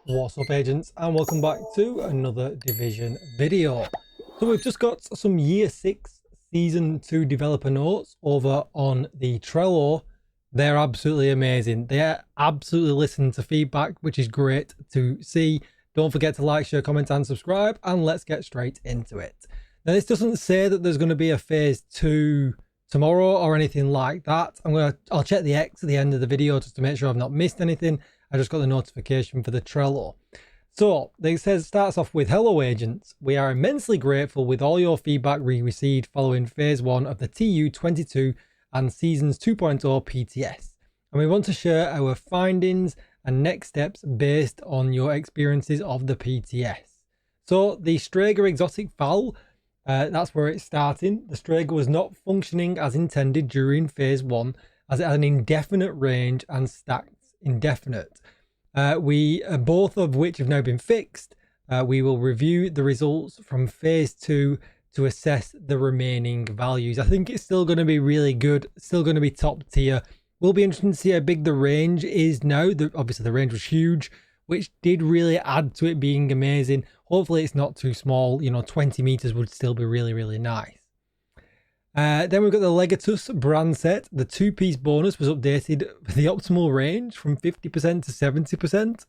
What's up, agents, and welcome back to another Division video. So we've just got some year 6 season 2 developer notes over on the Trello. They're absolutely amazing. They're absolutely listening to feedback, which is great to see. Don't forget to like, share, comment and subscribe, and let's get straight into it. Now, this doesn't say that there's going to be a phase 2 tomorrow or anything like that. I'll check the X at the end of the video just to make sure I've not missed anything. I just got the notification for the Trello. So it starts off with, hello agents, we are immensely grateful with all your feedback we received following phase 1 of the TU22 and seasons 2.0 PTS, and we want to share our findings and next steps based on your experiences of the PTS. So the Strega exotic fowl, that's where it's starting. The Strega was not functioning as intended during phase 1 as it had an indefinite range and stacked indefinite. Both of which have now been fixed. We will review the results from phase 2 to assess the remaining values. I think it's still going to be really good, still going to be top tier. Will be interesting to see how big the range is now. Obviously the range was huge, which did really add to it being amazing. Hopefully it's not too small, 20 meters would still be really, really nice. Then we've got the Legatus brand set. The 2-piece bonus was updated with the optimal range from 50% to 70%.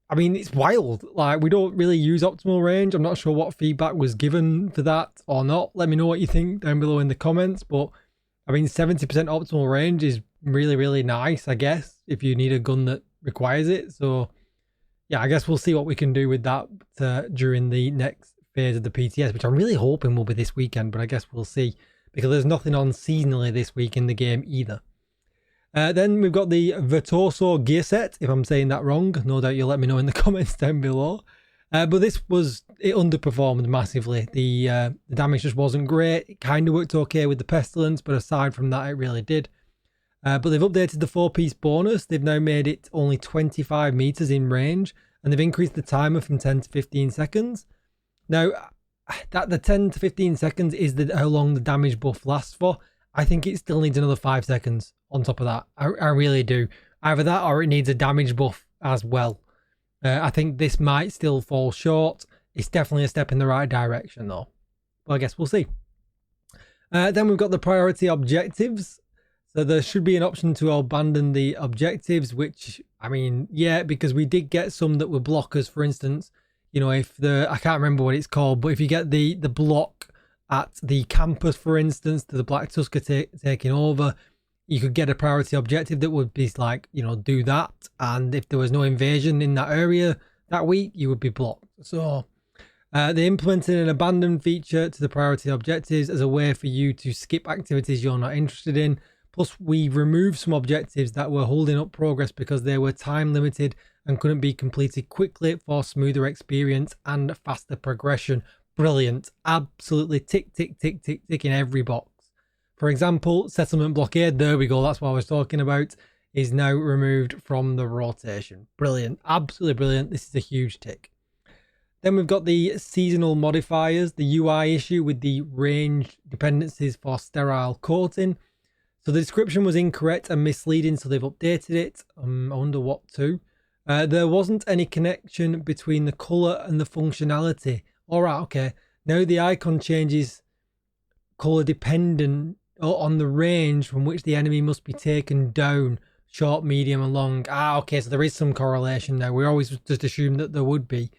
I mean, it's wild. Like, we don't really use optimal range. I'm not sure what feedback was given for that or not. Let me know what you think down below in the comments. But I mean, 70% optimal range is really, really nice, I guess, if you need a gun that requires it. So yeah, I guess we'll see what we can do with that during the next phase of the PTS, which I'm really hoping will be this weekend, but I guess we'll see, because there's nothing on seasonally this week in the game either. Then we've got the Virtuoso gear set. If I'm saying that wrong, no doubt you'll let me know in the comments down below. But it underperformed massively. The damage just wasn't great. It kind of worked okay with the Pestilence, but aside from that, it really did. But they've updated the 4-piece bonus. They've now made it only 25 meters in range, and they've increased the timer from 10 to 15 seconds. Now, that the 10 to 15 seconds is how long the damage buff lasts for. I think it still needs another 5 seconds on top of that. I really do. Either that or it needs a damage buff as well. I think this might still fall short. It's definitely a step in the right direction though. Well, I guess we'll see. Then we've got the priority objectives. So there should be an option to abandon the objectives, which, I mean, yeah, because we did get some that were blockers, for instance. If I can't remember what it's called, but if you get the block at the campus, for instance, to the Black Tusker taking over, you could get a priority objective that would be like, do that. And if there was no invasion in that area that week, you would be blocked. So they implemented an abandon feature to the priority objectives as a way for you to skip activities you're not interested in. Plus, we removed some objectives that were holding up progress because they were time limited and couldn't be completed quickly for smoother experience and faster progression. Brilliant. Absolutely tick, tick, tick, tick, tick in every box. For example, settlement blockade, there we go, that's what I was talking about, is now removed from the rotation. Brilliant. Absolutely brilliant. This is a huge tick. Then we've got the seasonal modifiers, the UI issue with the range dependencies for sterile coating. So the description was incorrect and misleading, so they've updated it. I wonder what to. There wasn't any connection between the color and the functionality. All right, okay. Now the icon changes color dependent on the range from which the enemy must be taken down, short, medium, and long. Ah, okay, so there is some correlation now. We always just assumed that there would be.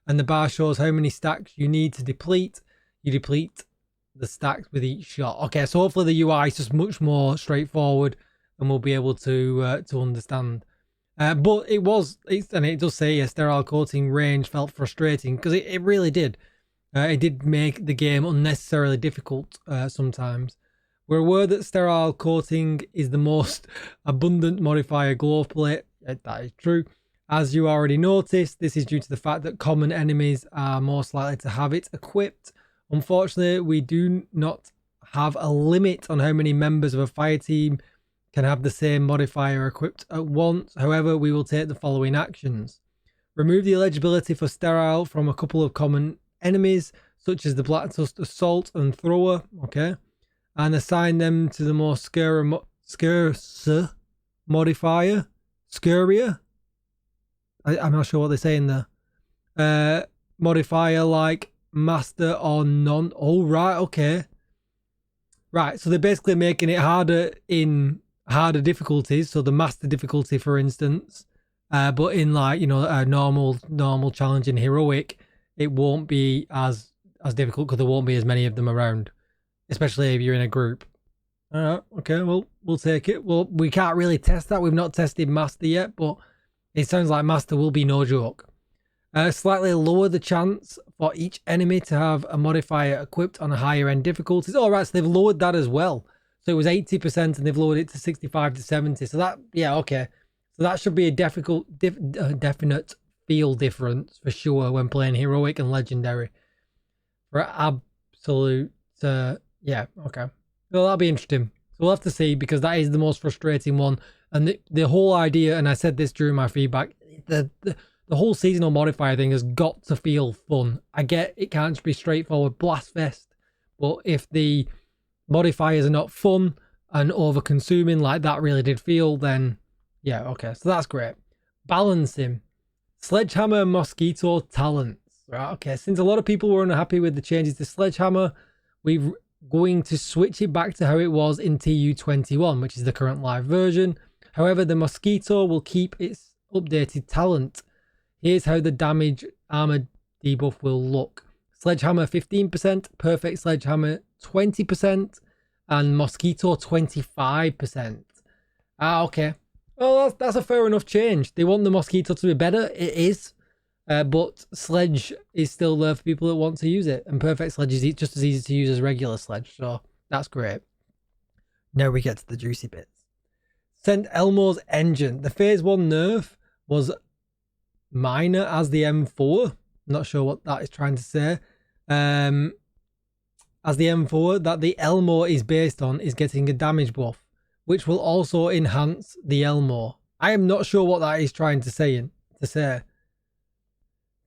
And the bar shows how many stacks you need to deplete. You deplete the stacks with each shot. Okay, so hopefully the UI is just much more straightforward and we'll be able to understand. But it does say a sterile coating range felt frustrating because it really did. It did make the game unnecessarily difficult sometimes. We're aware that sterile coating is the most abundant modifier globally. That is true. As you already noticed, this is due to the fact that common enemies are most likely to have it equipped. Unfortunately, we do not have a limit on how many members of a fire team can have the same modifier equipped at once. However, we will take the following actions. Remove the eligibility for sterile from a couple of common enemies, such as the Black Tusker Assault and Thrower, okay, and assign them to the more scarcer modifier. Scurrier? I'm not sure what they're saying there. Modifier like master or none. Oh, right, okay. Right, so they're basically making it harder in harder difficulties. So the master difficulty, for instance, but in like, you know, a normal challenging heroic, it won't be as difficult because there won't be as many of them around, especially if you're in a group. All right, okay, well, we'll take it. Well, we can't really test that. We've not tested master yet, but it sounds like master will be no joke. Slightly lower the chance for each enemy to have a modifier equipped on a higher end difficulties. All right, so they've lowered that as well. So it was 80% and they've lowered it to 65 to 70. So that, yeah, okay. So that should be a definite feel difference for sure when playing heroic and legendary. For absolute, yeah, okay. Well, that'll be interesting. So we'll have to see, because that is the most frustrating one. And the whole idea, and I said this during my feedback, the whole seasonal modifier thing has got to feel fun. I get it can't just be straightforward blast fest, but if the modifiers are not fun and over consuming like that really did feel, then yeah, okay, so that's great. Balancing. Sledgehammer and Mosquito talents. Right, okay, since a lot of people were unhappy with the changes to Sledgehammer, we're going to switch it back to how it was in TU21, which is the current live version. However, the Mosquito will keep its updated talent. Here's how the damage armor debuff will look. Sledgehammer 15%, Perfect Sledgehammer 20%, and Mosquito 25%. Ah, okay. Well, that's a fair enough change. They want the Mosquito to be better. It is. But Sledge is still there for people that want to use it. And Perfect Sledge is just as easy to use as regular Sledge. So that's great. Now we get to the juicy bits. Sent Elmo's engine. The Phase 1 nerf was minor as the M4. Not sure what that is trying to say. As the M4 that the Elmo is based on is getting a damage buff, which will also enhance the Elmo. I am not sure what that is trying to say.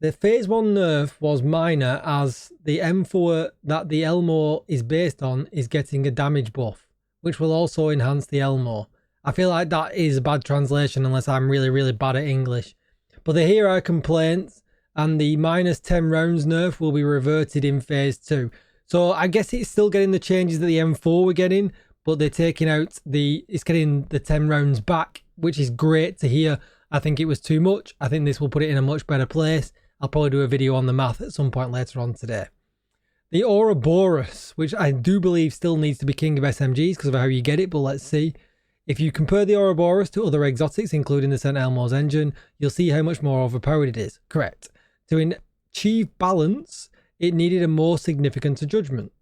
The Phase 1 nerf was minor as the M4 that the Elmo is based on is getting a damage buff, which will also enhance the Elmo. I feel like that is a bad translation unless I'm really, really bad at English. But the hero complaints and the minus 10 rounds nerf will be reverted in Phase 2. So I guess it's still getting the changes that the M4 were getting, but they're taking out it's getting the 10 rounds back, which is great to hear. I think it was too much. I think this will put it in a much better place. I'll probably do a video on the math at some point later on today. The Ouroboros, which I do believe still needs to be king of SMGs because of how you get it, but let's see. If you compare the Ouroboros to other exotics, including the St. Elmo's engine, you'll see how much more overpowered it is. Correct. To achieve balance, it needed a more significant adjustment.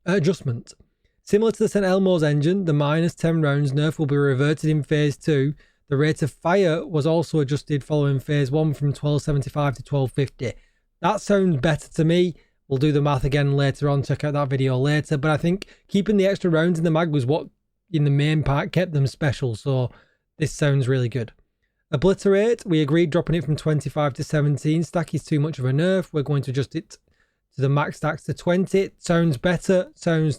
Similar to the St. Elmo's engine, the minus 10 rounds nerf will be reverted in Phase 2. The rate of fire was also adjusted following Phase 1 from 1275 to 1250. That sounds better to me. We'll do the math again later on, check out that video later. But I think keeping the extra rounds in the mag was what, in the main part, kept them special. So this sounds really good. Obliterate, we agreed dropping it from 25 to 17. Stack is too much of a nerf. We're going to adjust it to the max stacks to 20. It sounds better.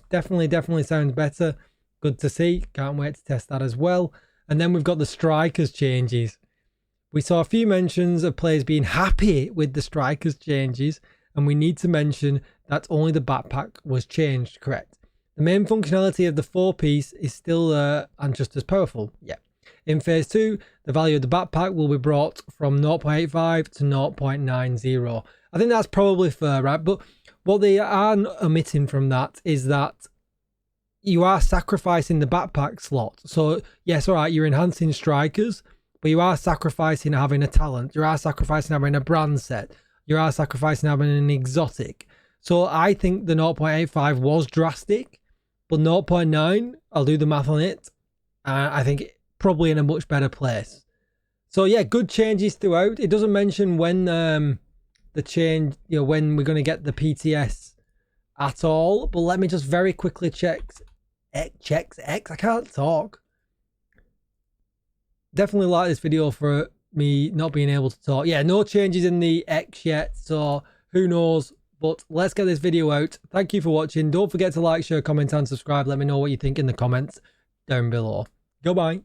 Definitely sounds better. Good to see. Can't wait to test that as well. And then we've got the strikers changes. We saw a few mentions of players being happy with the strikers changes, and we need to mention that only the backpack was changed, correct? The main functionality of the 4-piece is still there and just as powerful, yeah. In Phase 2, the value of the backpack will be brought from 0.85 to 0.90. I think that's probably fair, right? But what they are omitting from that is that you are sacrificing the backpack slot. So, yes, all right, you're enhancing strikers, but you are sacrificing having a talent. You are sacrificing having a brand set. You are sacrificing having an exotic. So I think the 0.85 was drastic, but 0.9, I'll do the math on it. I think probably in a much better place. So yeah, good changes throughout. It doesn't mention when the change, when we're going to get the PTS at all. But let me just very quickly check. I can't talk. Definitely like this video for me not being able to talk. Yeah, no changes in the X yet, so who knows. But let's get this video out. Thank you for watching. Don't forget to like, share, comment and subscribe. Let me know what you think in the comments down below. Goodbye.